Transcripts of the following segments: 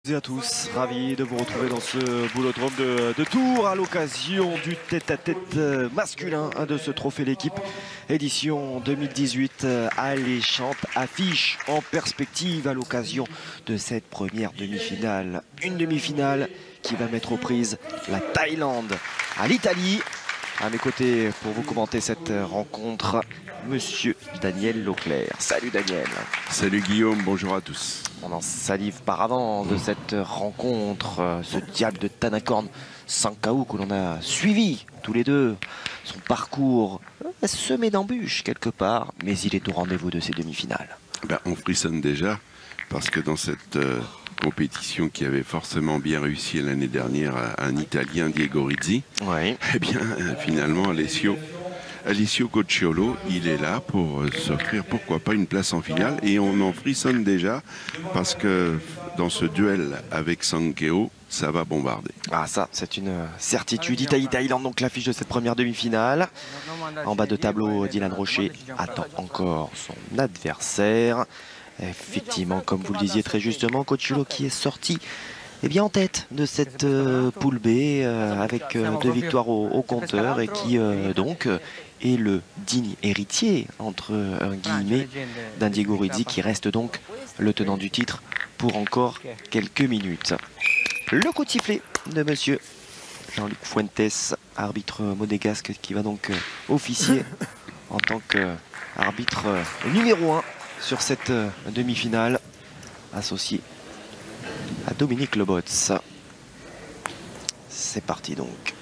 Bonjour à tous, ravi de vous retrouver dans ce boulodrome de Tours à l'occasion du tête-à-tête masculin de ce trophée l'équipe édition 2018 alléchante affiche en perspective à l'occasion de cette première demi-finale. Une demi-finale qui va mettre aux prises la Thaïlande à l'Italie. À mes côtés pour vous commenter cette rencontre, monsieur Daniel Leclerc. Salut Daniel. Salut Guillaume, bonjour à tous. On en salive par avant de cette rencontre, ce diable de Tanakorn Sankao que l'on a suivi tous les deux. Son parcours semé d'embûches quelque part, mais il est au rendez-vous de ces demi-finales. On frissonne déjà parce que dans cette compétition qui avait forcément bien réussi l'année dernière à un Italien, Diego Rizzi, Oui. eh bien finalement Alessio Cocciolo, il est là pour s'offrir pourquoi pas une place en finale et on en frissonne déjà parce que dans ce duel avec Sankeo, ça va bombarder. Ah ça, c'est une certitude. Italie-Thaïlande, donc l'affiche de cette première demi-finale. En bas de tableau, Dylan Rocher attend encore son adversaire. Effectivement, comme vous le disiez très justement, Cocciolo qui est sorti en tête de cette poule B avec 2 victoires au compteur et qui donc est le digne héritier entre guillemets d'un Diego Rizzi qui reste donc le tenant du titre pour encore quelques minutes. Le coup de sifflet de monsieur Jean-Luc Fuentes, arbitre monégasque qui va donc officier en tant qu'arbitre numéro 1 sur cette demi-finale, associé à Dominique Lebots. C'est parti donc.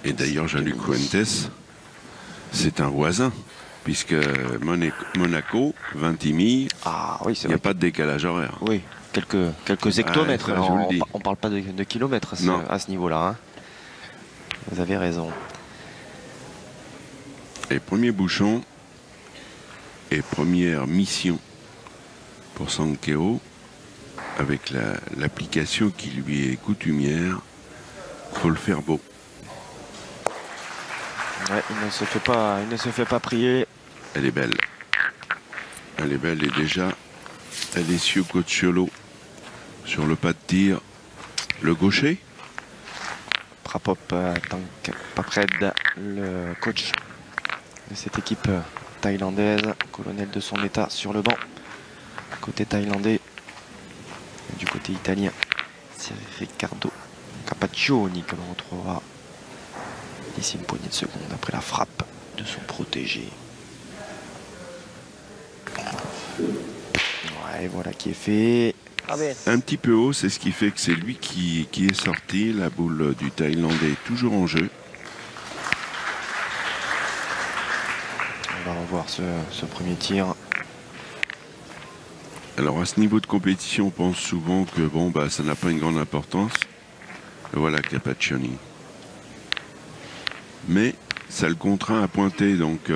Et d'ailleurs Jean-Luc Fuentes, c'est un voisin, puisque Monaco, Vintimille, Ah oui, il n'y a pas de décalage horaire. Oui, quelques hectomètres. Ça, je vous le dis. On parle pas de kilomètres à ce niveau-là. Hein. Vous avez raison. Et premier bouchon et première mission pour Sankeo, avec l'application qui lui est coutumière, faut le faire beau. Ouais, il ne se fait pas prier. Elle est belle. Elle est belle et déjà Alessio Cocciolo sur le pas de tir, le gaucher. Prapop Papred, le coach de cette équipe thaïlandaise, colonel de son état sur le banc. Côté thaïlandais, et du côté italien, c'est Riccardo Capaccioni que l'on retrouvera d'ici une poignée de secondes après la frappe de son protégé. Ouais, voilà qui est fait. Un petit peu haut, c'est ce qui fait que c'est lui qui est sorti. La boule du Thaïlandais est toujours en jeu. On va revoir ce premier tir. Alors à ce niveau de compétition, on pense souvent que ça n'a pas une grande importance. Et voilà Capaccioni. Mais ça le contraint à pointer, donc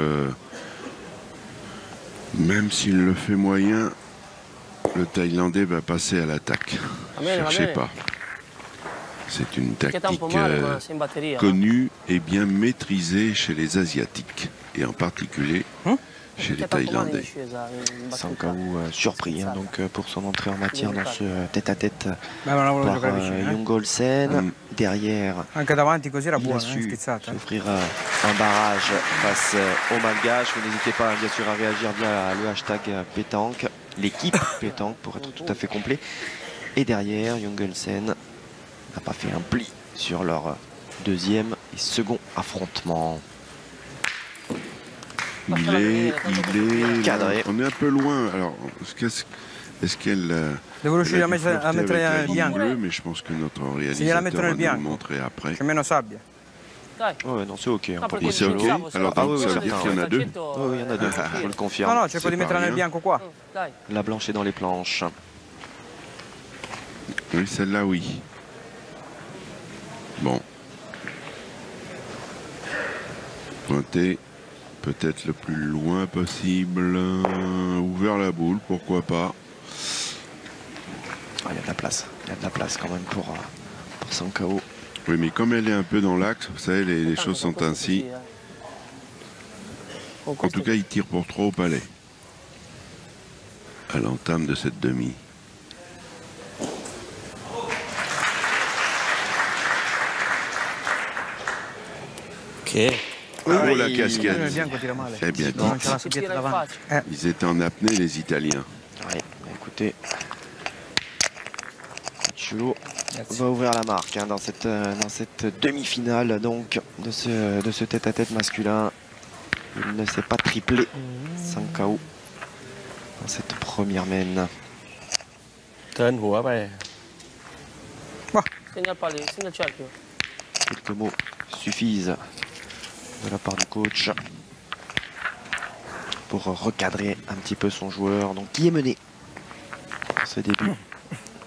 même s'il le fait moyen, le Thaïlandais va passer à l'attaque. Cherchez pas. C'est une tactique connue et bien maîtrisée chez les Asiatiques, et en particulier chez les Thaïlandais. Sankao surpris donc pour son entrée en matière dans ce tête-à-tête par Young Olsen. Derrière, il a su s'offrir un barrage face aux Malgaches. Vous n'hésitez pas bien sûr à réagir via le hashtag pétanque, l'équipe pétanque pour être tout à fait complet. Et derrière, Young Olsen n'a pas fait un pli sur leur deuxième et second affrontement. Il est cadré. On est un peu loin. Alors, est-ce qu'elle bleu, mais je pense que notre réalisateur va nous le montrer après. Ouais, non, c'est ok. Hein, Et c'est ok. Alors, ça veut dire qu'il y en a deux. Oui, il y en a deux, je le confirme. La blanche est dans les planches. Oui, celle-là, oui. Bon. Pointer peut-être le plus loin possible. Ouvert la boule, pourquoi pas. Ah, il y a de la place. Il y a de la place quand même pour Sankao. Oui, mais comme elle est un peu dans l'axe, vous savez, les choses sont ainsi. En tout cas, il tire pour 3 au palais. À l'entame de cette demi. Oh, la cascade. C'est bien dit. Ils étaient en apnée, les Italiens. Oui, écoutez, Cucciolo va ouvrir la marque hein, dans cette demi-finale donc de ce tête-à-tête masculin. Il ne s'est pas triplé 5 KO dans cette première main. Quelques mots suffisent de la part du coach pour recadrer un petit peu son joueur, donc qui est mené dans ce début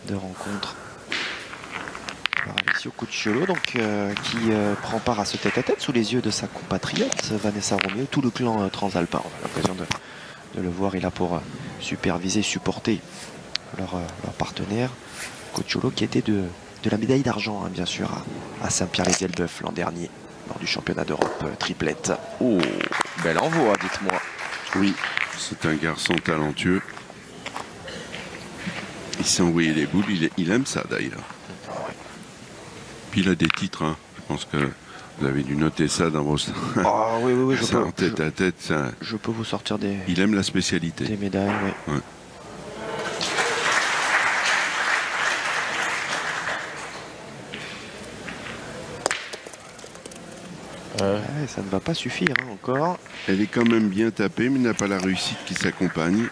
de rencontre par Alessio Cucciolo, donc qui prend part à ce tête-à-tête sous les yeux de sa compatriote Vanessa Romeo, tout le clan transalpin. On a l'occasion de le voir, il a pour superviser, supporter leur partenaire Cucciolo, qui était de la médaille d'argent hein, bien sûr à Saint-Pierre-les-Elbeuf l'an dernier lors du championnat d'Europe triplette. Oh, bel envoi, dites-moi. Oui, c'est un garçon talentueux. Il s'est envoyé les boules, il aime ça d'ailleurs. Puis il a des titres, hein. Je pense que vous avez dû noter ça dans vos... Ah oui, je peux. En tête à tête, ça... Je peux vous sortir des... Il aime la spécialité. Des médailles, oui. Ouais. Ça ne va pas suffire hein, encore. Elle est quand même bien tapée, mais n'a pas la réussite qui s'accompagne.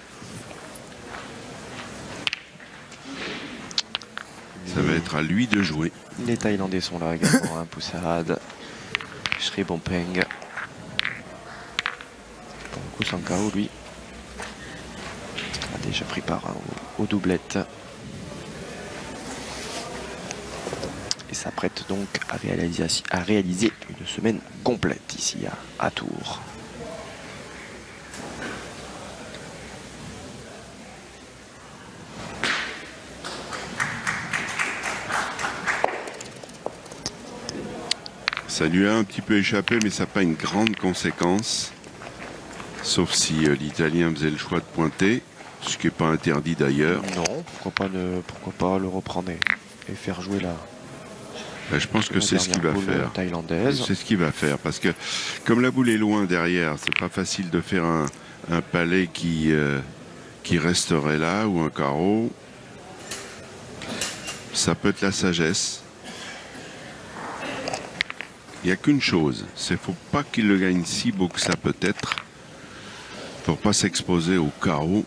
Ça va être à lui de jouer. Les Thaïlandais sont là également. Poussarad, Sribompeng. Pour le coup, sans KO, lui a déjà pris part aux doublettes. Et s'apprête donc à réaliser une semaine complète ici à Tours. Ça lui a un petit peu échappé, mais ça n'a pas une grande conséquence. Sauf si l'Italien faisait le choix de pointer, ce qui n'est pas interdit d'ailleurs. Non, pourquoi pas le reprendre et faire jouer la... Ben, je pense que c'est ce qu'il va faire. Thaïlandaise. C'est ce qu'il va faire parce que comme la boule est loin derrière, c'est pas facile de faire un palais qui resterait là ou un carreau. Ça peut être la sagesse. Il n'y a qu'une chose, c'est faut pas qu'il le gagne si beau que ça peut-être pour pas s'exposer au carreau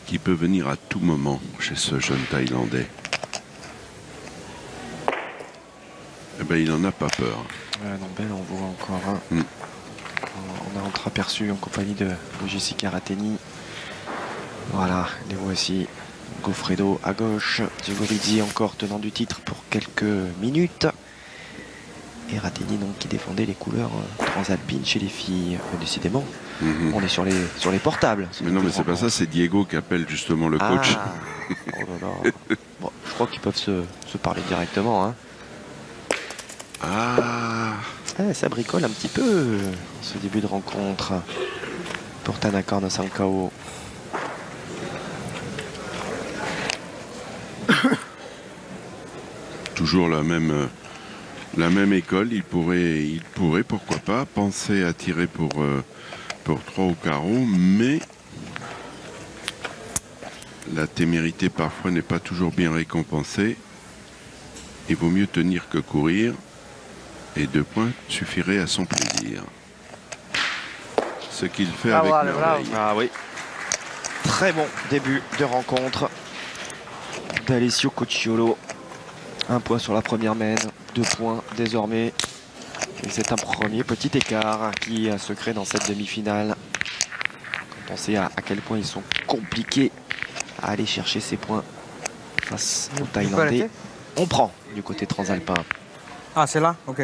qui peut venir à tout moment chez ce jeune Thaïlandais. Eh ben, il n'en a pas peur. Non, belle, on voit encore un. On a entreaperçu en compagnie de Jessica Rateni. Voilà, les voici. Goffredo à gauche, Diego Rizzi encore tenant du titre pour quelques minutes. Et Rateni donc qui défendait les couleurs transalpines chez les filles. Décidément, on est sur les portables. Mais non, mais c'est pas ça, c'est Diego qui appelle justement le coach. Oh là là. Bon, je crois qu'ils peuvent se parler directement. Hein. Ça bricole un petit peu ce début de rencontre pour Tanaka no Sankao. Toujours la même école. Il pourrait pourquoi pas penser à tirer pour 3 au carreau, mais la témérité parfois n'est pas toujours bien récompensée. Il vaut mieux tenir que courir. Et 2 points suffiraient à son plaisir. Ce qu'il fait avec merveille. Ah oui. Très bon début de rencontre d'Alessio Cucciolo. 1 point sur la première main, 2 points désormais. Et c'est un premier petit écart qui se crée dans cette demi-finale. Quand on sait à quel point ils sont compliqués à aller chercher ces points face aux Thaïlandais. On prend du côté transalpin. Ah, c'est là? Ok.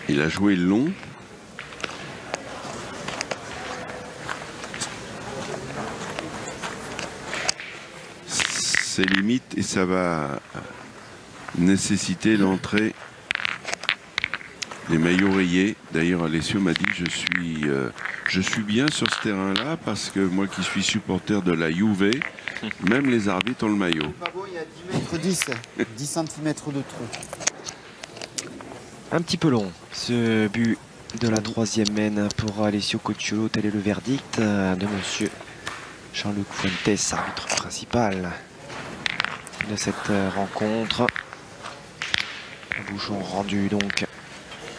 Il a joué long. C'est limite et ça va nécessiter l'entrée Les maillots rayés. D'ailleurs, Alessio m'a dit je suis bien sur ce terrain-là parce que moi qui suis supporter de la Juve, même les arbitres ont le maillot. Il y a 10 mètres 10 cm de trou. Un petit peu long, ce but de la 3e mène pour Alessio Cocciolo. Tel est le verdict de monsieur Jean-Luc Fuentes, arbitre principal de cette rencontre. Bouchon rendu donc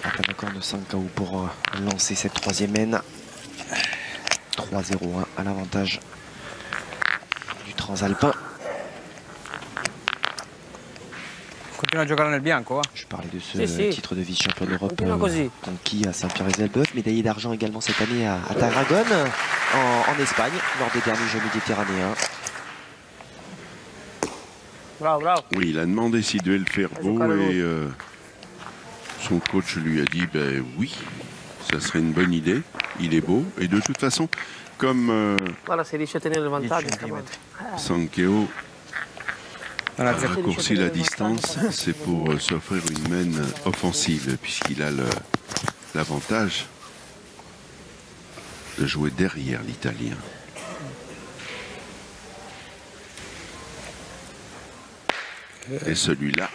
à un accord de 5 KO pour lancer cette 3e mène. 3-0 à l'avantage du Transalpin. Continua a giocare nel bianco, va. Je parlais de ce titre de vice-champion d'Europe conquis à Saint-Pierre-et-Elbeuf, médaillé d'argent également cette année à Tarragone, en Espagne, lors des derniers Jeux méditerranéens. Bravo, bravo. Oui, il a demandé s'il devait le faire beau et son coach lui a dit ben oui, ça serait une bonne idée. Il est beau et de toute façon, comme Sankeo a raccourci la distance, c'est pour s'offrir une mène offensive puisqu'il a l'avantage de jouer derrière l'Italien. Et celui-là,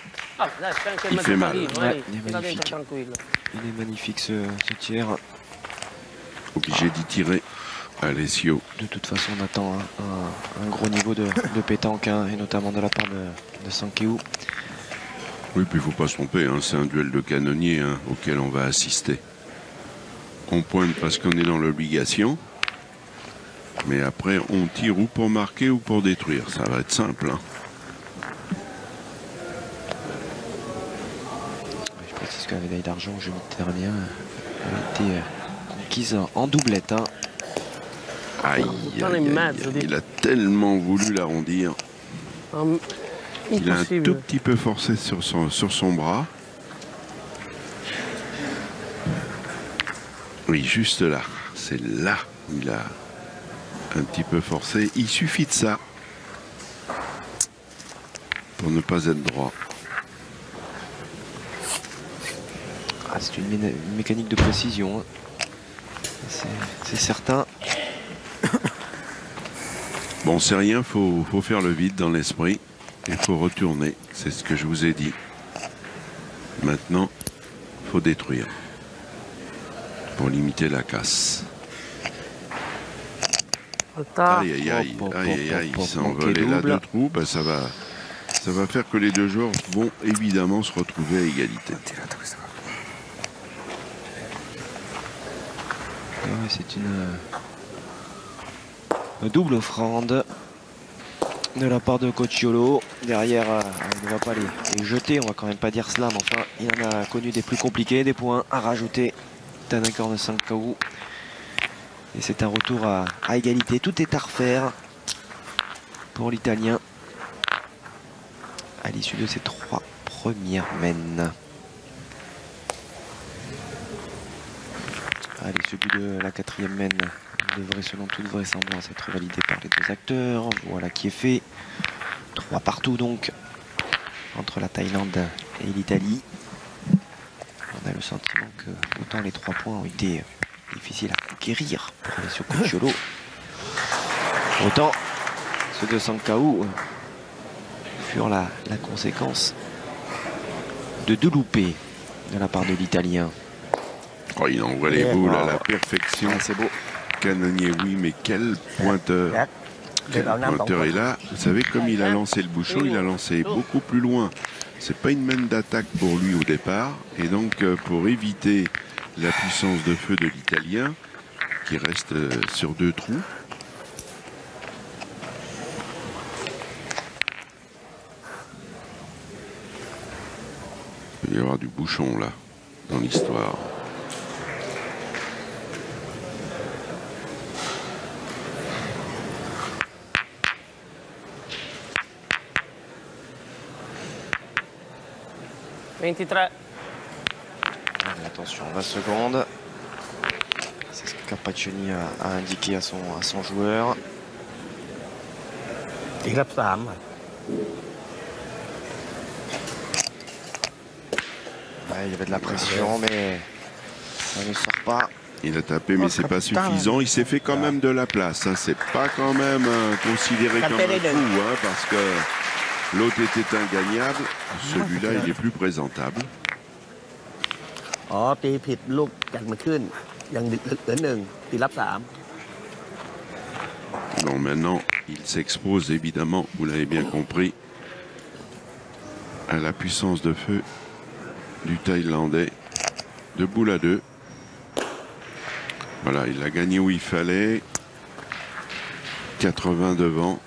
il fait mal. Ouais, il est magnifique. Il est magnifique ce tir. Obligé d'y tirer, Alessio. De toute façon, on attend un gros niveau de pétanque, hein, et notamment de la part de Sankeo. Oui, puis il ne faut pas se tromper, hein, c'est un duel de canonniers hein, auquel on va assister. On pointe parce qu'on est dans l'obligation. Mais après, on tire ou pour marquer ou pour détruire. Ça va être simple. Hein. Je précise que la médaille d'argent au jeu méditerranéen a été conquise en doublette. Hein. Aïe, il a tellement voulu l'arrondir. Il a un tout petit peu forcé sur son bras. Oui, juste là. C'est là où il a un petit peu forcé. Il suffit de ça pour ne pas être droit. Ah, c'est une mécanique de précision. Hein. C'est certain. Bon, c'est rien, faut faire le vide dans l'esprit. Il faut retourner, c'est ce que je vous ai dit. Maintenant, il faut détruire pour limiter la casse. Aïe, aïe, aïe, aïe, aïe, il s'est envolé là de trous. Ben, ça va faire que les deux joueurs vont évidemment se retrouver à égalité. Ouais, c'est une double offrande de la part de Cocciolo. Derrière, on ne va pas les jeter, on va quand même pas dire cela, mais enfin, il en a connu des plus compliqués, des points à rajouter. C'est un accord de 5 KO. Et c'est un retour à égalité. Tout est à refaire pour l'Italien à l'issue de ces 3 premières mènes. Allez, ce but de la 4e mène devrait selon toute vraisemblance être validé par les deux acteurs. Voilà qui est fait. 3 partout donc entre la Thaïlande et l'Italie. On a le sentiment que autant les 3 points ont été difficiles à conquérir pour Alessio Cocciolo, autant ceux de Sankao furent la conséquence de 2 loupés de la part de l'Italien. Oh, il envoie les boules à la perfection. Ah, c'est beau. Canonnier, oui, mais quel pointeur. Quel pointeur. Et là, vous savez, comme il a lancé le bouchon, il a lancé beaucoup plus loin. C'est pas une mène d'attaque pour lui au départ. Et donc, pour éviter la puissance de feu de l'Italien, qui reste sur 2 trous, il peut y avoir du bouchon, là, dans l'histoire. Attention, 20 secondes. C'est ce que Carpaccioni a indiqué à son joueur. Ouais, il y avait de la pression, mais ça ne sort pas. Il a tapé, mais c'est pas suffisant. Il s'est fait quand même de la place. Hein. C'est pas quand même considéré comme un coup, hein, parce que l'autre était ingagnable. Celui-là, il est plus présentable. อ๋อตีผิดลูกจัดมันขึ้นยังเหลือหนึ่งตีรับ3 Bon, maintenant, il s'expose évidemment, vous l'avez bien compris, à la puissance de feu du Thaïlandais de boule à 2. Voilà, il a gagné où il fallait. 80 devant.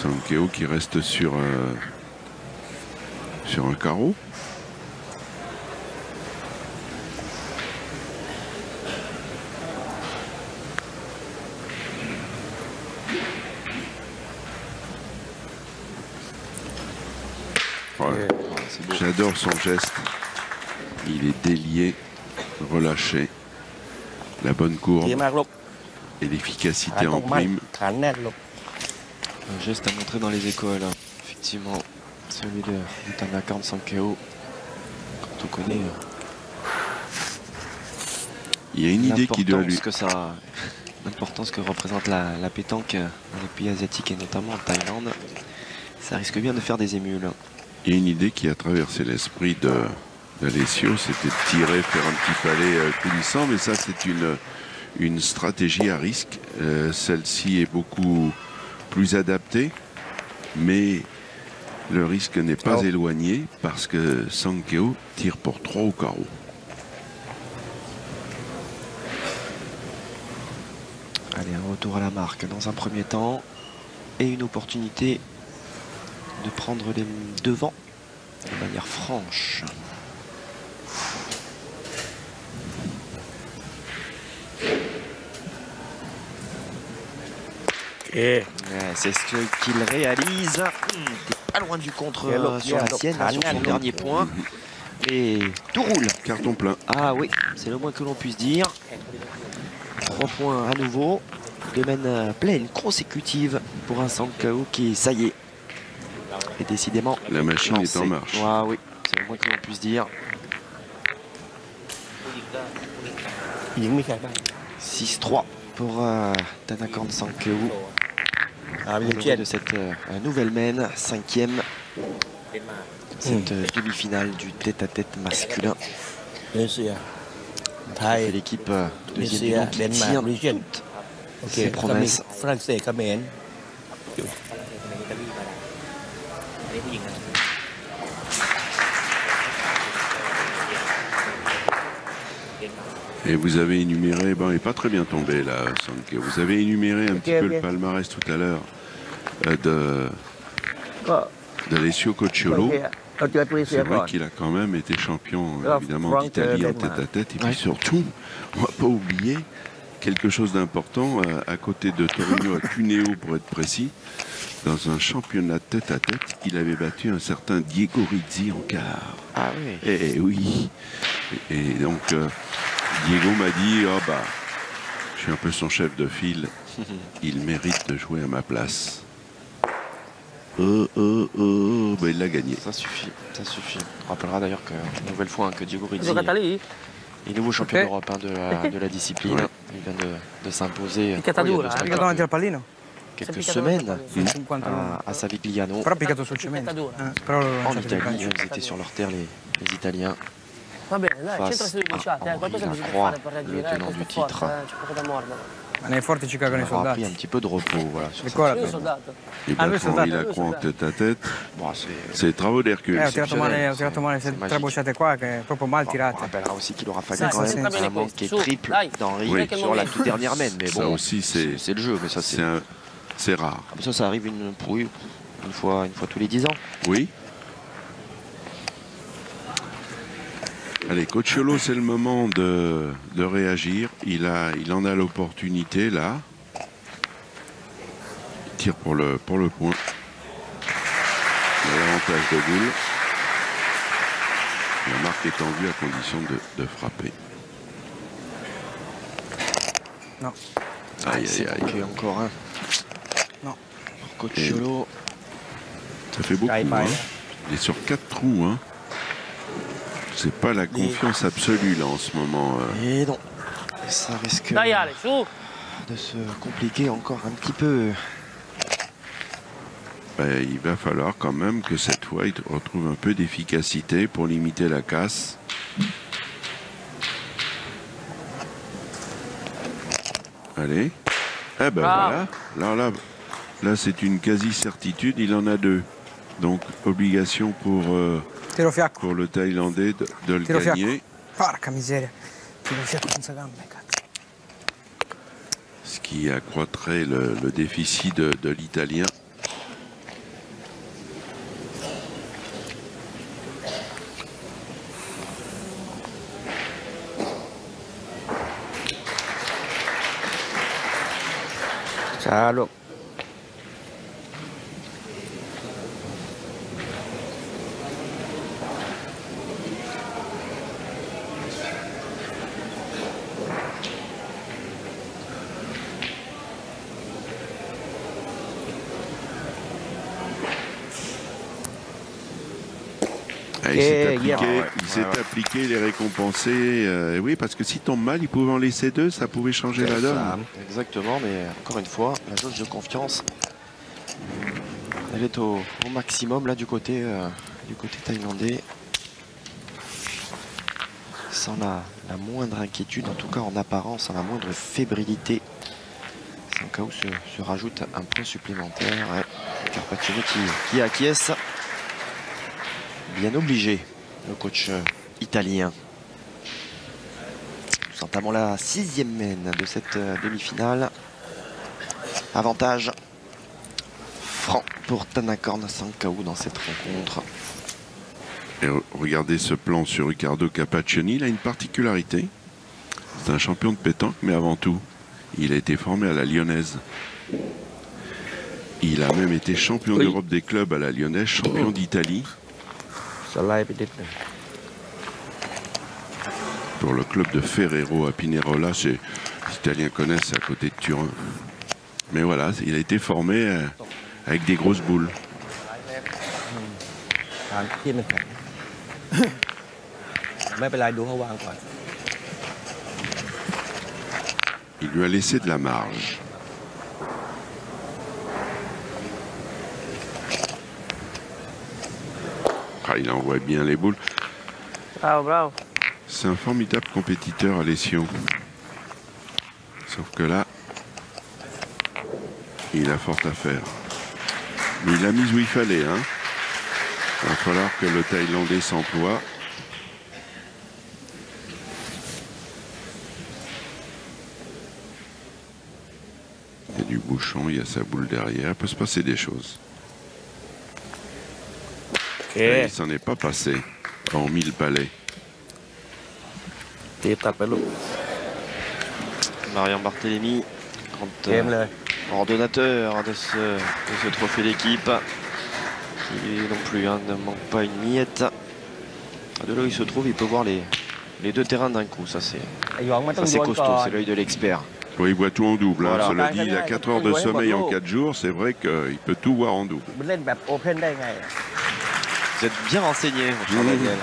Sankeo qui reste sur un carreau. Voilà. J'adore son geste. Il est délié, relâché. La bonne courbe ดีมากลูก et ขา l'efficacité ตร en งมั่น prime. ขาแน่นลูก Un geste à montrer dans les écoles. Effectivement, celui de Tanaka Sankeo. Quand on connaît Il y a une idée qui doit lui... l'importance que représente la pétanque dans les pays asiatiques et notamment en Thaïlande, ça risque bien de faire des émules. Il y a une idée qui a traversé l'esprit d'Alessio, c'était de tirer, faire un petit palais coulissant, mais ça c'est une stratégie à risque. Celle-ci est beaucoup plus adaptée, mais le risque n'est pas éloigné parce que Sankeo tire pour 3 au carreau. Allez, un retour à la marque dans un premier temps et une opportunité de prendre les devants de manière franche. Ouais, c'est ce qu'il réalise. T'es pas loin du contre sur la sienne, sur son dernier point. Et tout roule. Carton plein. Ah oui, c'est le moins que l'on puisse dire. 3 points à nouveau. Domaine pleine consécutive pour un Sankeo qui, ça y est, est décidément La machine lancé. est en marche. Ah oui, c'est le moins que l'on puisse dire. หญิงมีใครบ้าง 6-3 pour Tanaka Sankeo. มี Au เชียน de cette nouvelle mène, 5e. Cette demi-finale du tête-à-tête masculin. เอเชียไทย C'est l'équipe เอ de เชีย Yen เดน qui มาร์ tient กริเชียน โอเค ses ก็มี promesses. ฝรั่งเศสเขมร Et vous avez énuméré, bon, il n'est pas très bien tombé là, Sankeo. Vous avez énuméré un petit peu le palmarès tout à l'heure ก็ d'Alessio โอ Cocciolo. เคเราเจอตุนิเซีย C'est ก่อ vrai น qu'il a quand même été champion évidemment Franck d'Italie en Denmark. tête-à-tête. Et puis Ouais. surtout, on ne va pas oublier quelque chose d'important à côté de Torino à Cuneo pour être précis. Dans un championnat tête-à-tête, il avait battu un certain Diego Rizzi en quart. Ah oui. Et oui. Et donc Diego m'a dit, oh bah, je suis un peu son chef de file. Il mérite de jouer à ma place. Bah, il l'a gagné. Ça suffit, ça suffit. On rappellera d'ailleurs que, une nouvelle fois, que Diego Rizzi สุกาตาลี est nouveau champion Ok. d'Europe de la discipline. Ouais. Il vient de s'imposer il y a Piccatura, de cela Piccato davanti al pallino? quelques semaines In quanto à Savigliano. Però ha piccato sul cemento. Però l'ho En lanciato di Italie, calcio. ils étaient sur leur terre, les Italiens, Va bene, dai, face centro sulle bocciate, a qualcosa Henri bisogna Lacroix, fare per le reagire, tenant du questo è forte, titre. c'è poco da mordere. Ma nei forti ci cagano i aura pris un soldati. petit peu de repos. Voilà, sur Di cette- qua la Io sono prendo. soldato. Et Ah, lui, battre c'est Henri ça. Lacroix en tête-à-tête, Bon, c'est- c'est les travaux d'Hercule. Ho tirato male c'est tre magique. bocciate qua che proprio mal Bon, on tirate. rappellera aussi qu'il aura fallu Ça, quand c'est même très bien un manqué écouté. triple Dai. d'Henri Oui. sur la toute dernière mène. Mais Ça bon, aussi, c'est le jeu. Mais ça, c'est rare. ça arrive une fois tous les 10 ans. Oui. Allez, Cocciolo, c'est le moment de réagir. Il en a l'opportunité là. Il tire pour le point. Il a l'avantage de boule. La marque est tendue à condition de frapper. Non. Aïe, C'est aïe, aïe. manqué encore un. Non. Pour Cocciolo. Ça fait beaucoup, hein. Il est sur 4 trous, hein. C'est pas la confiance absolue là en ce moment. Et non, ça risque de se compliquer encore un petit peu. Ben, il va falloir quand même que cette fois il retrouve un peu d'efficacité pour limiter la casse. Allez. Eh ben voilà. Alors là c'est une quasi-certitude, il en a 2. Donc obligation pour le Thaïlandais de le gagner. Porca miseria. Tiro fiacco senza gambe, cazzo. Ce qui accroîtrait le déficit de l'Italien. Salut. Il s'est appliqué, il est récompensé. Oui, parce que s'il tombe mal, il pouvait en laisser 2, ça pouvait changer la donne. Exactement, mais encore une fois, la jauge de confiance, elle est au maximum là du côté thaïlandais. Sans la moindre inquiétude, en tout cas en apparence, sans la moindre fébrilité. Sankao se rajoute un point supplémentaire. Ouais. Carpaccioni qui acquiesce. Bien obligé, le coach italien. Nous entamons la 6e mène de cette demi-finale. Avantage franc pour Thanakorn Sankao dans cette rencontre. Et regardez ce plan sur Riccardo Carpaccioni, il a une particularité. C'est un champion de pétanque, mais avant tout, il a été formé à la Lyonnaise. Il a même été champion d'Europe des clubs à la Lyonnaise, champion d'Italie. Pour le club de Ferrero à Pinerola, les Italiens connaissent, c'est à côté de Turin. Mais voilà, il a été formé avec des grosses boules. Il lui a laissé de la marge. Ah, il envoie bien les boules. Bravo, bravo. C'est un formidable compétiteur, Alessio. Sauf que là, il a fort à faire. Mais il a mis où il fallait, hein. Il va falloir que le Thaïlandais s'emploie. Il y a du bouchon, il y a sa boule derrière. Il peut se passer des choses. Et il s'en est pas passé, hormis le palais. Marian Barthélémy, grand ordonnateur de ce trophée d'équipe, qui non plus ne manque pas une miette. De là où il se trouve, il peut voir les 2 terrains d'un coup. Ça c'est costaud, c'est l'œil de l'expert. Oui, il voit tout en double. Voilà. Hein. Cela dit, il a 4 heures de sommeil en 4 jours. C'est vrai qu'il peut tout voir en double. Vous êtes bien renseigné, mon cher Daniel.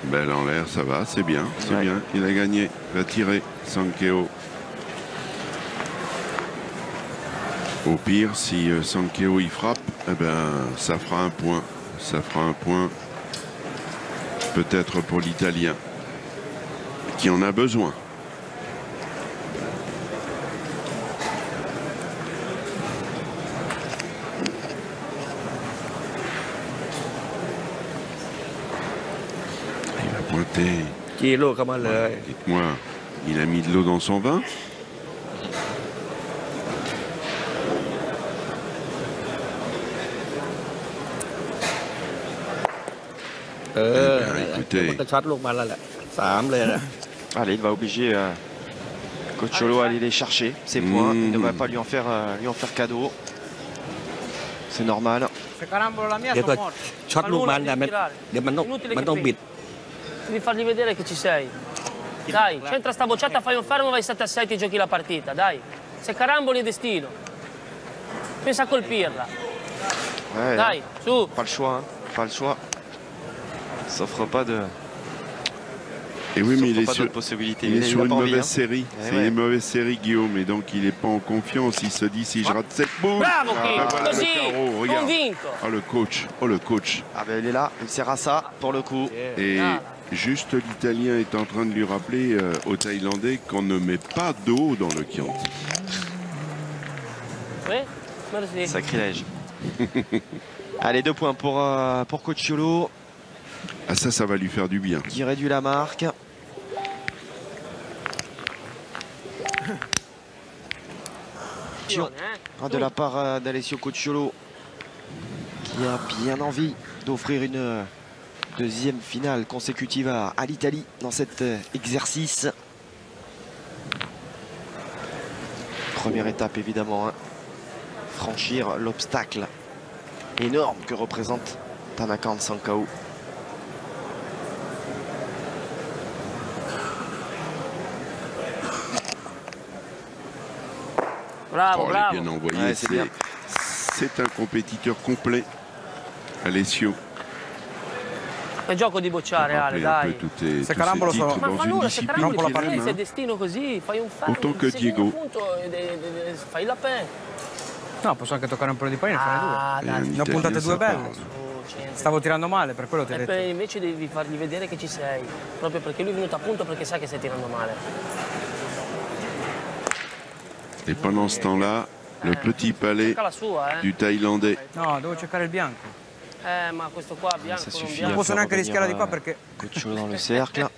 Belle en l'air, ça va, c'est bien, c'est bien. Il a gagné, il va tirer Sankeo. Au pire, si Sankeo y frappe, eh ben, ça fera un point. Ça fera un point peut-être pour l'Italien, qui en a besoin. Dites-moi, il a mis de l'eau dans son vin? Écoutez. Allez, il va obliger Cocciolo à aller les chercher, ses points. Il ne va pas lui en faire cadeau. C'est normal. Devi fargli vedere che ci sei. Dai, centra sta bocciata, fai un fermo, vai 7-6, ti giochi la partita, dai. Se caramboli è destino. Pensa a colpirla. Ouais, Dai, su. Pas le choix, hein. Pas le choix. Il s'offre pas de. Et oui, mais il il est pas sur, d'autres possibilités. il est sur a une pas envie, mauvaise hein. série. Eh C'est ouais. une mauvaise série, Guillaume, et donc il n'est pas en confiance. Il se dit, si je rate cette boule... Bravo, Kim. voilà Così, le carreau, regarde. convinto. Oh, le coach. Oh, le coach. Ah ben il est là, il sert à ça pour le coup. Et juste l'Italien est en train de lui rappeler aux Thaïlandais qu'on ne met pas d'eau dans le Chianti. Oui, merci. Sacrilège. Allez, 2 points pour Cocciolo, Ah ça va lui faire du bien. qui réduit la marque. De la part d'Alessio Cocciolo, qui a bien envie d'offrir une deuxième finale consécutive à l'Italie dans cet exercice. Première étape évidemment, hein. Franchir l'obstacle énorme que représente Tanakan Sankao. Bravo, Oh, bravo. il est bien envoyé. Ouais, c'est bien. C'est un compétiteur complet, Alessio. È gioco di bocciare, Ale, dai. Tous Se ces Carambolo titres sono- Ma dans fa une nulla, se discipline Caramboli qu'il fa aime, se è hein. destino così, fai un fermo. Autant que il secondo Diego. punto, fai la pen. No, posso anche toccare un po' di pallina e fare due. Ah, Et dai. un Ne ho puntate Italien, due ça belle. parle. Stavo tirando male, per quello ti ho E detto. invece devi fargli vedere che ci sei, proprio perché lui è venuto a punto perché sa che stai tirando male. Et pendant ce temps-là, le petit palais Cerca la sua, du Thaïlandais. No, devo cercare il bianco. Ma questo qua bianco Ça non suffit. Non bianco. posso neanche revenir, rischiare di qua perché... Cocciolo dans le cercle.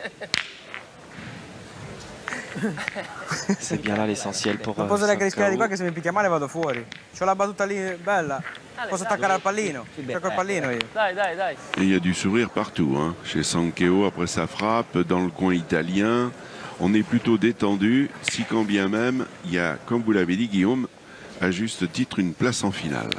C'est bien là l'essentiel pour Non posso neanche rischiare di qua Sankao. che se mi picchia male vado fuori. C'ho la battuta lì bella. Posso attaccare al pallino. Gioco al pallino io. Dai, dai, dai. Et il y a du sourire partout, hein. Chez Sankeo, après sa frappe, dans le coin italien. On est plutôt détendu, si quand bien même, il y a, comme vous l'avez dit, Guillaume, à juste titre, une place en finale.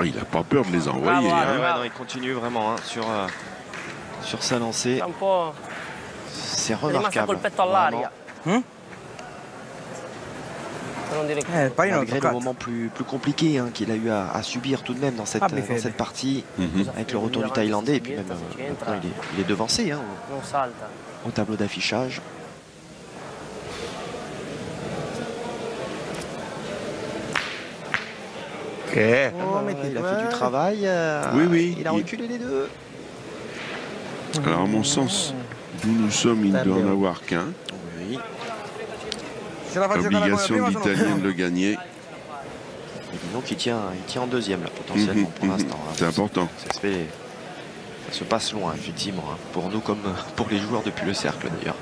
Oh, il n'a pas peur de les envoyer. Bravo, hein. Ouais, ouais, non, il continue vraiment hein, sur sa lancée. Sta un po'... C'est È rimasta remarquable. col petto all'aria. Hm? Per non dire Il pallino l'ho Malgré le toccato. moment plus compliqué hein, qu'il a eu à subir tout de même dans cette, Ah, Befede. dans cette partie, Mhm. avec le retour du Thaïlandais. Et puis même maintenant, il est devancé hein, non salta. au tableau d'affichage. Ok. Il a fait du travail. Oui, oui. Il a reculé les deux. Alors, à mon sens, d'où nous sommes, il ne doit en avoir qu'un. Oui. Ce la faccio giocare come Obligation prima de sono l'Italien de le gagner. Et dis donc, il tient en deuxième là, potentiellement pour l'instant. hein. C'est important. Ça se passe loin, effectivement, hein, pour nous comme pour les joueurs depuis le cercle d'ailleurs.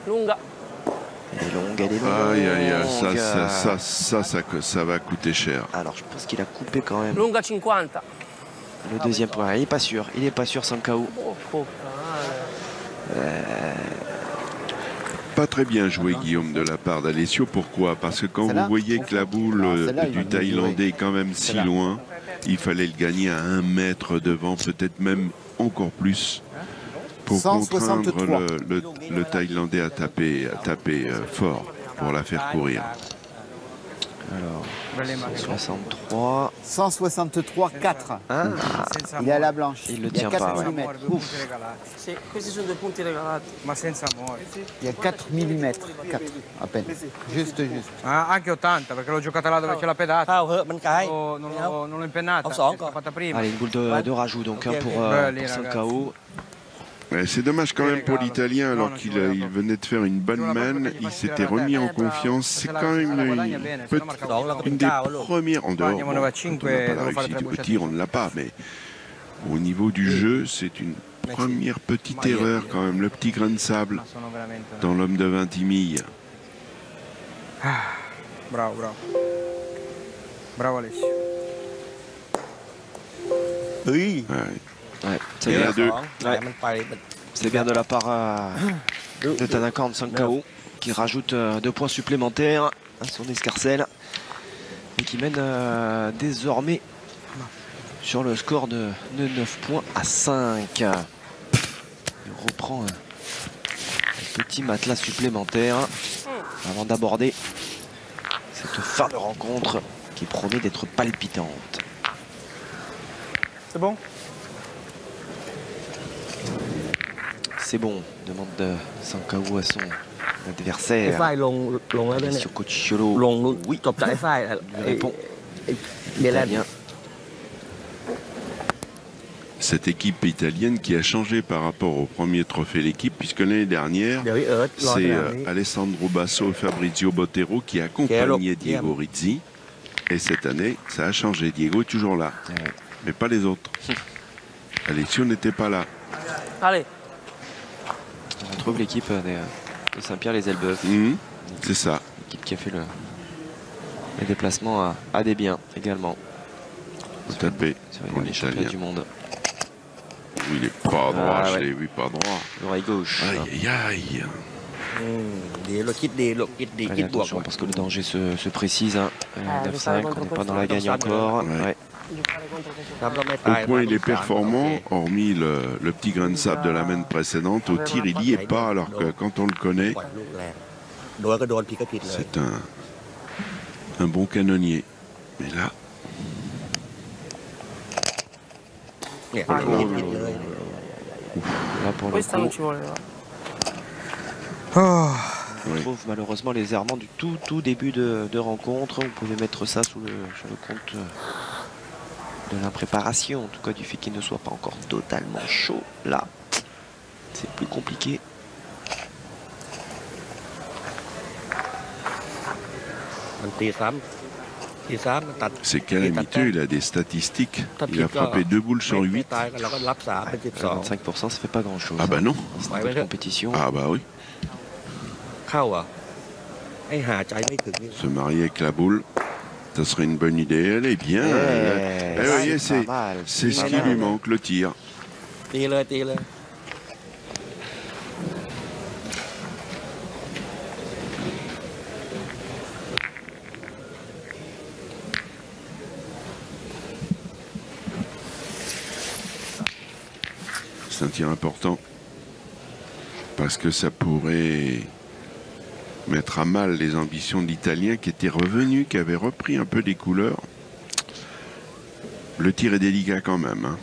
Lunga. Elle est longue, elle est longue. Aïe, aïe, aïe, ça va coûter cher. Alors je pense qu'il a coupé quand même Lunga 50. le deuxième point. Il n'est pas sûr, Sankao. Oh, puttana. Pas très bien joué, Guillaume, de la part d'Alessio. Pourquoi? Parce que quand vous Celle-là voyez que la boule celle-là, il du va bien Thaïlandais est quand même si Celle-là. loin, il fallait le gagner à 1 mètre devant, peut-être même encore plus, pour 163. contraindre le Thaïlandais à taper fort pour la faire courir. Alors, belle immagine. 63. 163, 4. Ah, Senza Il est à amore. la blanche. Il le y a tient 4 pas, ouais. Senza mm. amore, 2 punti regalati. Sì, questi sono 2 punti regalati. Ma senza amore. Il y a 4 mm. 4 à peine. Juste. Ah, anche 80 perché l'ho giocata là dove c'è la pedata. เข้าเหอะมันไกล Non l'ho impennata. Ho song, L'ho fatta prima. allez, une boule de rajout donc hein, pour Belli, Sankao. Ouais, c'est dommage quand même pour l'Italien, alors qu'il il venait de faire une bonne manne, il s'était remis en confiance. C'est quand même une des premières, en dehors, bon, quand on n'a pas la réussite au tir, on ne l'a pas, mais au niveau du jeu, c'est une première petite erreur quand même, le petit grain de sable Sono veramente... dans l'homme de Ventimiglia. Bravo. Bravo Alessio. Oui. Ouais, c'est Il y en a deux. C'est bien de la part de Tanaka en 5 KO qui rajoute 2 points supplémentaires à son escarcelle et qui mène désormais sur le score de 9 points à 5. Il reprend un petit matelas supplémentaire avant d'aborder cette fin de rencontre qui promet d'être palpitante. C'est bon? C'est bon, demande Sankao à son adversaire. ไอ้ฝ้ายลงแล้วด้วยเนี่ย Alessio Cocciolo. ลง Oui, จบจากไอ้ฝ้าย lui répond. เบลแลนด์ Italien. Cette équipe italienne qui a changé par rapport au premier trophée l'équipe, puisque l'année dernière, เดี๋ยวพี่เอิร์ธรอ c'est สนามนี้ Alessandro Basso et Fabrizio Bottero qui accompagnaient Diego Rizzi. Et cette année, ça a changé. Diego est toujours là, mais pas les autres. Alessio n'était pas là. Allez. On retrouve l'équipe de Saint-Pierre-les-Elbeuf. C'est ça. L'équipe qui a fait les déplacements à des biens également. Tout à fait. Sur Pour les championnats l'Italien. du monde. Oui, il est pas droit, je ouais. l'ai vu pas droit. L'oreille gauche. Aïe, aïe, aïe. เดี๋ยวเราคิดดีลูกคิดดี Allez, คิดบวก attention parce que le danger se précise. Hein. 9-5, on n'est pas dans la gagne Ouais. encore. Ouais. ทำเราไม่ Au ตาย point, il est performant, hormis le petit grain de sable de la main précédente. Au tir, il n'y est pas, alors que quand on le connaît, ปล่อยลูกแรงโดนก็โดนผิดก็ผิดเลย c'est un bon canonnier. Mais là, เนี่ยโดนผิดเลย Là pour le Questa non coup, ci voleva. on retrouve malheureusement les errements du tout début de rencontre. Vous pouvez mettre ça sur le compte de l'impréparation, en tout cas du fait qu'il ne soit pas encore totalement chaud. Là, c'est plus compliqué. มันตีซ้ำมันตัด c'est calamiteux, il a des statistiques. Il a frappé 2 boules sur ไม่ 8. ตายก็เราก็รับ3เป็น 25%, ça fait pas grand chose. Ah bah non. Dans ce niveau de compétition. Ah bah oui. 12เข้าอ่ะให้หาใจไม่ถึงนี่ Se marier avec la boule, ça serait une bonne idée. Elle est bien. Eh, vous voyez, c'est pas mal. c'est ce qui lui manque, le tir. ตีเลยตีเลย C'est un tir important. Parce que ça pourrait mettre à mal les ambitions de l'Italien qui était revenu, qui avait repris un peu des couleurs. Le tir est délicat quand même. Hein.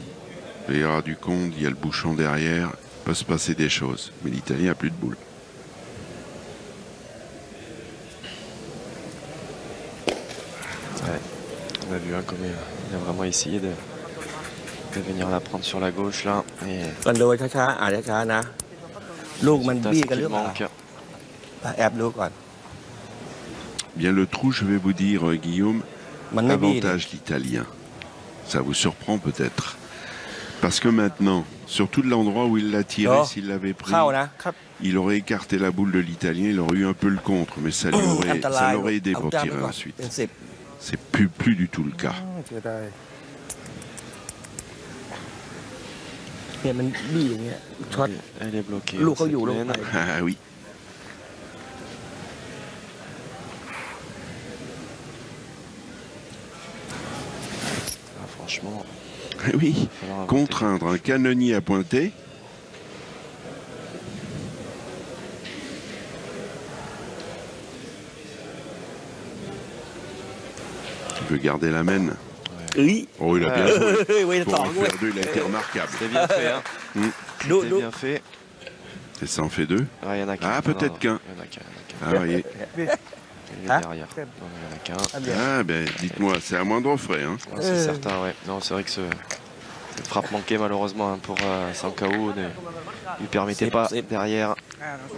Il y aura du compte, il y a le bouchon derrière. Il peut se passer des choses. Mais l'Italien n'a plus de boule. Ouais, on a vu hein, comme il a vraiment essayé de venir la prendre sur la gauche là. Et กันโดยช้าๆอาจจะช้านะ ลูกมัน résultat, บี้ c'est กันห qu'il รือเปล่า manque. แอบดูก่อน Bien le trou, je vais vous dire, Guillaume, มันไม่บี้เลย avantage l'Italien. Ça vous surprend peut-être. Parce que maintenant, surtout de l'endroit où il l'a tiré, Oh. s'il l'avait pris, เข้านะ il aurait écarté la boule de l'Italien, il aurait eu un peu le contre, mais ça อันตราย l'aurait aidé เอา pour จ้างไป tirer ก่อน ensuite. เป็น10 C'est plus du tout le cas. เสียดาย เนี่ยมันบี้อย่างเงี้ยช็อต Elle est bloquée. Lourd cette au you, laine. lourd. Ah oui. Ah, franchement, Oui. il va falloir inventer. Contraindre un canonnier à pointer. Il veut garder la main. เอ้ย Oh, il a bien joué. เฮ้ยเว้ย Pour สอง en เว้ย faire 2, il a été remarquable. C'était bien fait. Hein. ดู C'était ดู bien fait. Et ça en fait 2. Ah, il y en a qu'un. Ah, peut-être Non, qu'un. Il y en a qu'un. Ah, voyez. Il est Hein derrière. Non, il y en a qu'un. Ah, ben, dites-moi, c'est à moindre frais. Hein. Ouais, c'est certain, ouais. Non, c'est vrai que cette frappe manquée, malheureusement, hein, pour Sankao ne lui permettait pas derrière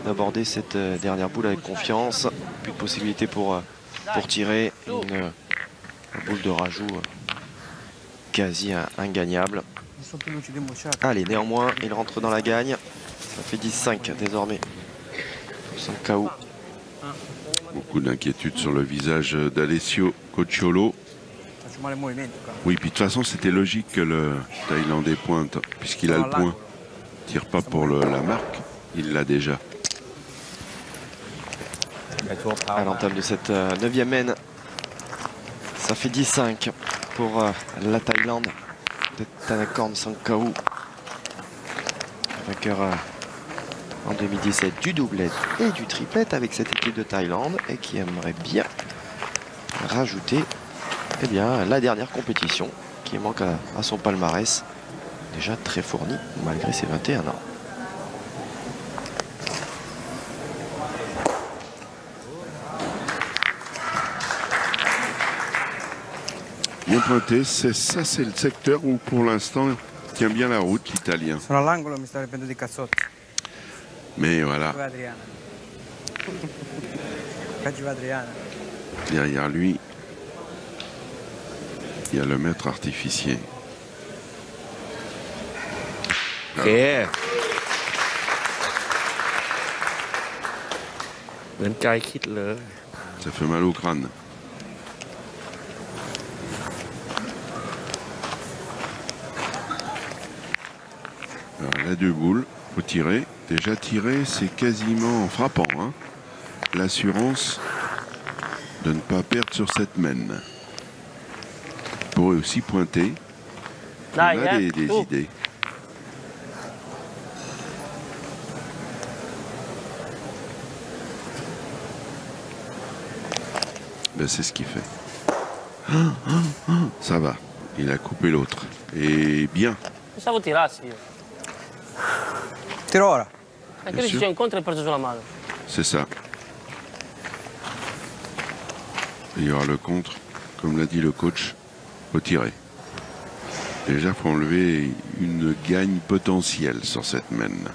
d'aborder cette dernière boule avec confiance. Plus de possibilité pour tirer. Une boule de rajout quasi ingagnable. Ils sont più lucidi Mouchard. Allez, néanmoins, il rentre dans la gagne. Ça fait 10-5 désormais. Sankao. Beaucoup d'inquiétude sur le visage d'Alessio Cocciolo. Oui, puis de toute façon, c'était logique que le Thaïlandais pointe, puisqu'il a le point. Tire pas pour la marque, il l'a déjà. À l'entame de cette 9e mène, ça fait 10-5 pour la Thaïlande de Thanakorn Sangkaou. Vainqueur en 2017 du doublette et du triplette avec cette équipe de Thaïlande et qui aimerait bien rajouter eh bien, la dernière compétition qui manque à son palmarès, déjà très fourni malgré ses 21 ans. Bien pointé, c'est le secteur où pour l'instant tient bien la route l'Italien. Sono all'angolo, mi sta riprendendo di cazzotti. Mais voilà. Derrière lui, il y a le maître artificier. โอเคเหมือนใจคิดเลย Ça fait mal au crâne. Alors, la 2 boules, faut tirer. Déjà tirer, c'est quasiment frappant. Hein, l'assurance de ne pas perdre sur cette mène. Il pourrait aussi pointer. On a des idées. Ben, c'est ce qu'il fait. Ça va. Il a coupé l'autre. Et bien. Pensavo tirassi io. Tiro ora. Anche lì ci incontri e hai perso sulla mano. C'est ça. Il y aura le contre. Comme l'a dit le coach, faut tirer. Déjà, il faut enlever une gagne potentielle sur cette mène.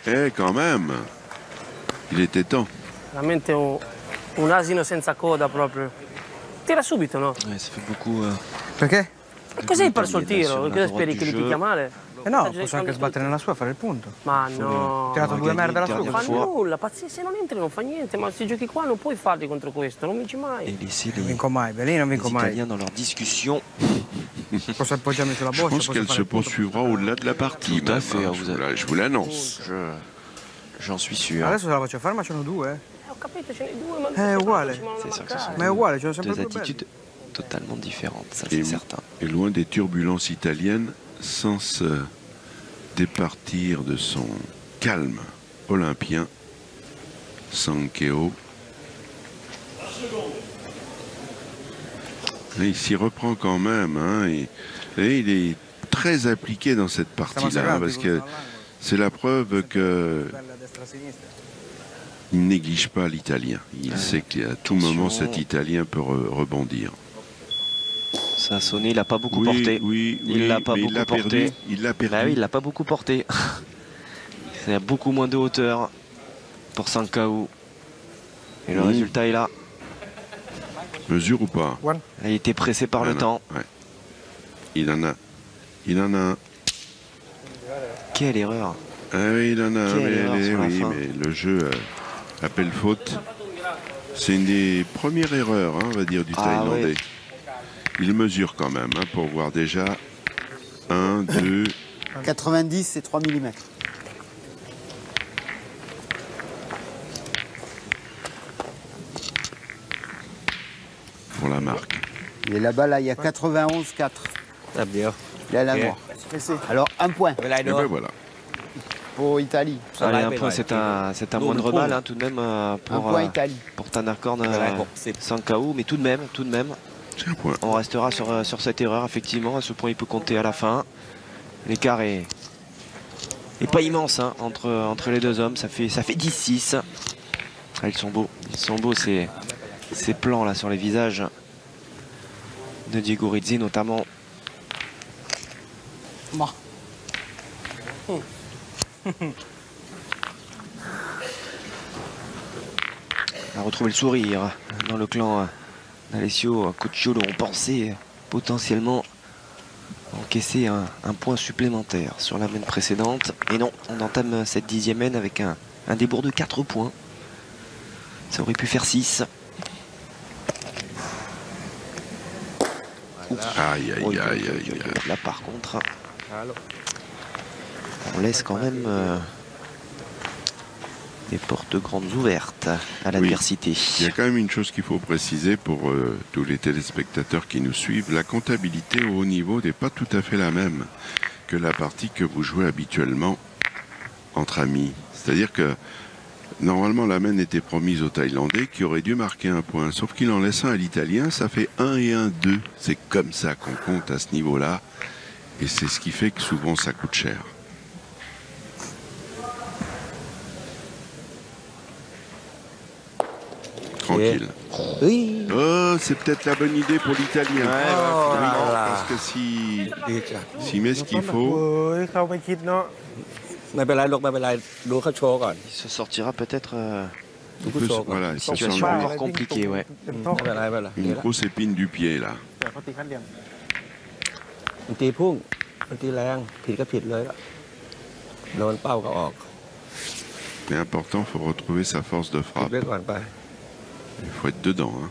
Eh, quand même, il était temps. Veramente un asino senza coda proprio. Tira subito, no? Ça fait beaucoup. Perché? E cos'è hai perso il tiro? Cosa speri che li picchia male? Eh no, posso anche sbattere nella sua e fare il punto. Ma no. Ho tirato 2 merde alla sua. Non fa nulla, pazzesco, se non entri non fa niente, ma questi giochi qua non puoi farli contro questo, non vinci mai. Et laisser Non vinco mai, Belin non vinco mai. Italiens dans leur discussion. Posso appoggiarmi sulla Je boccia. pense qu'elle se poursuivra au-delà de la partie. Tout à même, fait, hein, vous je vous l'annonce. J'en suis sûr. Adesso se la faccio fare, ma ce ne 2. Ho capito, ce n'è due, ma È uguale. C'est sûr que ce sont Ma è uguale, ce ne sono sempre deux 2 belli. attitudes totalement différentes, ça Et, c'est certain. et loin des turbulences italiennes, sans se départir de son calme olympien, Sankeo. Et il s'y reprend quand même, hein, et il est très appliqué dans cette partie-là, hein, parce que c'est la preuve que il ne néglige pas l'Italien. Il sait qu'à tout moment, cet Italien peut rebondir. Ça a sonné, il n'a pas beaucoup porté. Oui, Il l'a pas mais beaucoup porté. Il l'a perdu. Bah oui, il l'a pas beaucoup porté. Il y a beaucoup moins de hauteur pour Sangkaou. Et le résultat est là. Mesure ou pas? Il a été pressé par le temps. Ouais. Il en a. Il en a un. Quelle erreur. Ah oui, il en a un. Quelle erreur sur la fin. Mais le jeu appelle faute. C'est une des premières erreurs, hein, on va dire, du Thaïlandais. Ouais. Il mesure quand même, hein, pour voir déjà 1, 2. 90 et 3 mm. Pour la marque. Il est là-bas, là, il y a 91-4. Il est à la noire. Alors, un point Et ben voilà. pour Italie. Allez, un point, c'est un moindre mal hein, tout de même Un pour point Italie. Thanakorn Sangkaou, mais tout de même, C'est un point. on restera sur cette erreur, effectivement. À ce point, il peut compter à la fin. L'écart est pas immense hein, entre les deux hommes. Ça fait 10-6. Ah, ils sont beaux ces plans là sur les visages de Diego Rizzi notamment. Ma. On a retrouvé le sourire dans le clan d'Alessio Cucciolo. On pensait potentiellement encaisser un point supplémentaire sur la mène précédente. Et non, on entame cette 10e mène avec un débours de 4 points. Ça aurait pu faire 6. Aïe, aïe, aïe, aïe. Là, par contre, on laisse quand même des portes grandes ouvertes à l'adversité. Oui. Il y a quand même une chose qu'il faut préciser pour tous les téléspectateurs qui nous suivent. La comptabilité au haut niveau n'est pas tout à fait la même que la partie que vous jouez habituellement entre amis. C'est-à-dire que normalement la main était promise au Thaïlandais qui aurait dû marquer un point. Sauf qu'il en laisse un à l'Italien, ça fait 1 et 1, 2. C'est comme ça qu'on compte à ce niveau-là. Et c'est ce qui fait que souvent ça coûte cher. Tranquille. Oui. Oh, c'est peut-être la bonne idée pour l'Italien. Parce que s'il met ce qu'il faut... Il se sortira peut-être Voilà, une situation encore compliquée. Ouais. une grosse épine du pied, là. Mais important, il faut retrouver sa force de frappe. Il faut être dedans. Hein.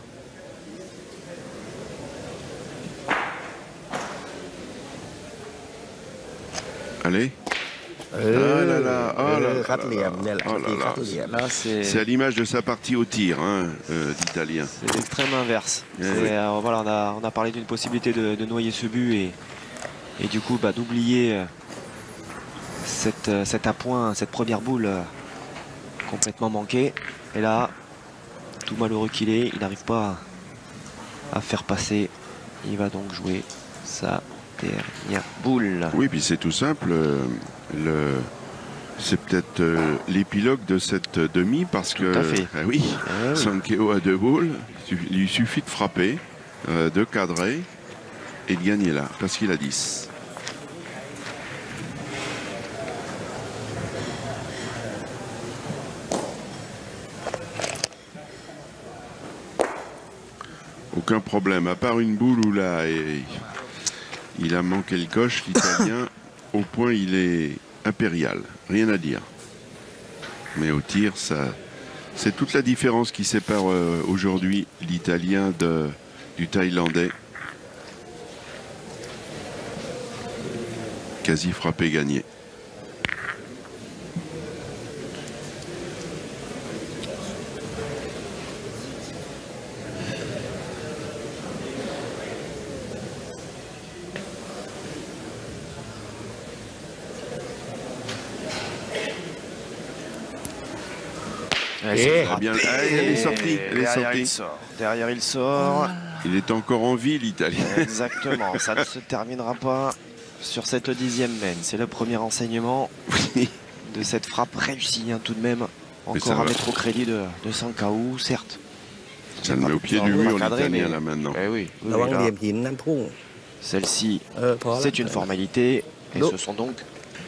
Allez. C'est à l'image de sa partie au tir, hein, d'Italien. C'est l'extrême inverse. Voilà, on a parlé d'une possibilité de noyer ce but et du coup d'oublier cet appoint, cette première boule complètement manquée. Et là, tout malheureux qu'il est, il n'arrive pas à faire passer. Il va donc jouer sa dernière boule. Oui, puis c'est tout simple. C'est peut-être l'épilogue de cette demi parce que oui, Sankeo a 2 boules. Il lui suffit de frapper, de cadrer et de gagner là parce qu'il a 10. Aucun problème, à part une boule où là, il a manqué le coche, l'Italien, au point il est impérial, rien à dire. Mais au tir, c'est toute la différence qui sépare aujourd'hui l'Italien du Thaïlandais. Quasi frappé, gagné. Bien, elle est sortie. Derrière, il sort. Il est encore en vie, l'Italien. Exactement. Ça ne se terminera pas sur cette 10e main. C'est le premier enseignement de cette frappe réussie, hein, tout de même. Encore à mettre au crédit de Sankao, certes. Ça le met au pied du mur, l'Italien, là, maintenant. Oui. Celle-ci, c'est une formalité. Et ce sont donc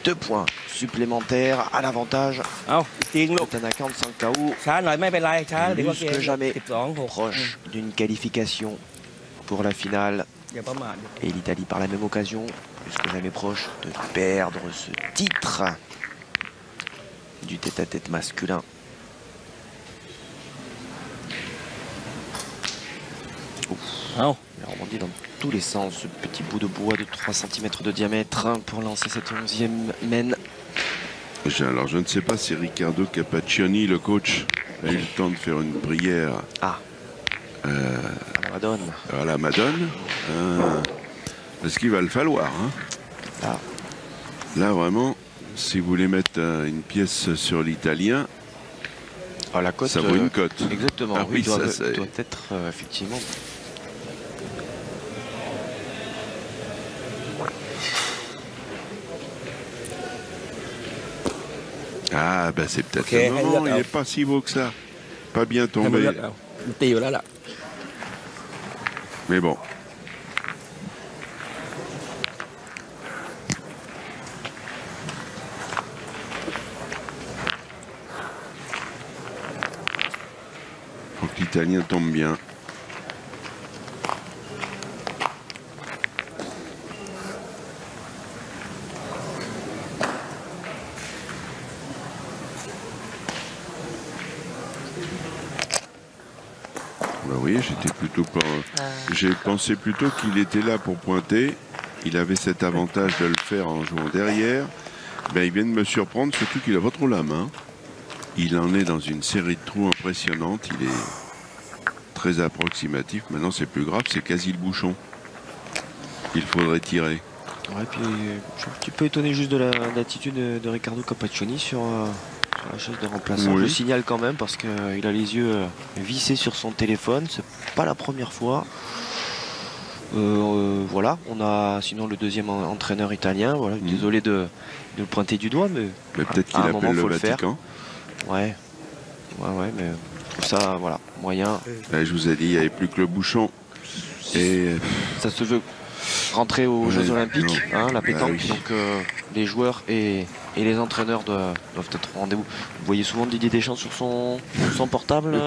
2 points supplémentaires à l'avantage de Tanaka Sankao. Plus que jamais proche d'une qualification pour la finale. Et l'Italie par la même occasion, plus que jamais proche de perdre ce titre du tête-à-tête masculin. Il a rebondi dans tous les sens, ce petit bout de bois de 3 cm de diamètre pour lancer cette 11e main. Alors je ne sais pas si Riccardo Capaccioni, le coach, a eu le temps de faire une prière à la Madone. À la Madone. Parce qu'il va le falloir. Hein. Là vraiment, si vous voulez mettre une pièce sur l'Italien, la cote, ça vaut une cote. Exactement, oui, doit être effectivement. Ah, ben c'est peut-être le moment, il n'est pas si beau que ça. Pas bien tombé. Mais bon. Faut que l'Italien tombe bien. oui, j'étais plutôt pas. J'ai pensé plutôt qu'il était là pour pointer. Il avait cet avantage de le faire en jouant derrière. Ben, il vient de me surprendre, surtout qu'il a pas trop la main. Il en est dans une série de trous impressionnante. Il est très approximatif. Maintenant, c'est plus grave, c'est quasi le bouchon qu'il faudrait tirer. Ouais, puis je suis un petit peu étonné juste de l'attitude de Riccardo Capaccioni sur la chaise de remplaçant. Oui. Je le signale quand même parce qu'il a les yeux vissés sur son téléphone. C'est pas la première fois. Voilà, on a sinon le deuxième entraîneur italien. Voilà, désolé de le pointer du doigt, mais peut-être qu'il appelle le Vatican. Ouais, mais je trouve ça, voilà, moyen. Là, je vous ai dit, il n'y avait plus que le bouchon. Et ça se veut rentrer aux Jeux Olympiques, hein, la pétanque. Oui. Donc les joueurs et les entraîneurs doivent être au rendez-vous. Vous voyez souvent Didier Deschamps sur son portable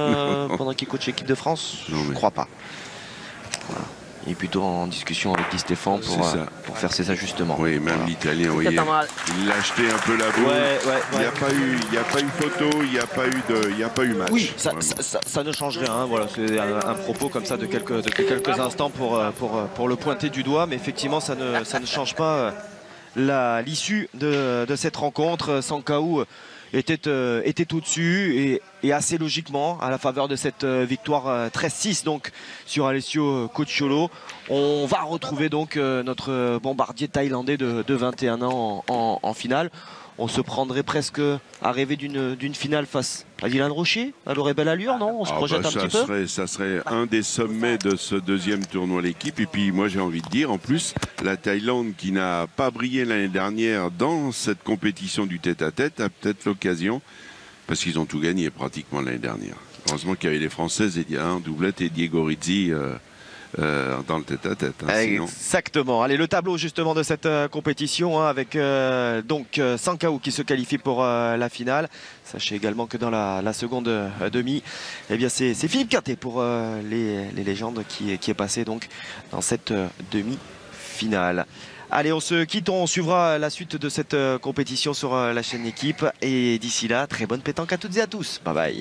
pendant qu'il coach l'équipe de France? Je ne crois pas. Voilà. Il est plutôt en discussion avec Di Stéphane pour faire ses ajustements. Oui, même voilà. L'Italien, vous voyez, il l'a acheté un peu la boue. Il n'y a pas eu photo, il n'y a pas eu match. Oui, ça ne change rien. Hein, voilà, c'est un propos comme ça de quelques instants pour le pointer du doigt. Mais effectivement, ça ne change pas l'issue de cette rencontre. Sankaou était au-dessus et assez logiquement à la faveur de cette victoire 13-6 donc sur Alessio Cocciolo. On va retrouver donc notre bombardier thaïlandais de 21 ans en finale. On se prendrait presque à rêver d'une finale face à Dylan Rocher. Elle aurait belle allure, non? On se projette un petit peu. Ça serait un des sommets de ce deuxième tournoi à l'équipe. Et puis moi j'ai envie de dire, en plus, la Thaïlande qui n'a pas brillé l'année dernière dans cette compétition du tête-à-tête a peut-être l'occasion, parce qu'ils ont tout gagné pratiquement l'année dernière. Heureusement qu'il y avait les Françaises, doublette et Diego Rizzi dans le tête-à-tête. Exactement. Allez, le tableau justement de cette compétition hein, avec donc Sankaou qui se qualifie pour la finale. Sachez également que dans la seconde demi, eh bien c'est Philippe Quintet pour les légendes qui est passé donc dans cette demi-finale. Allez, on se quitte, on suivra la suite de cette compétition sur la chaîne Équipe et d'ici là, très bonne pétanque à toutes et à tous. Bye bye.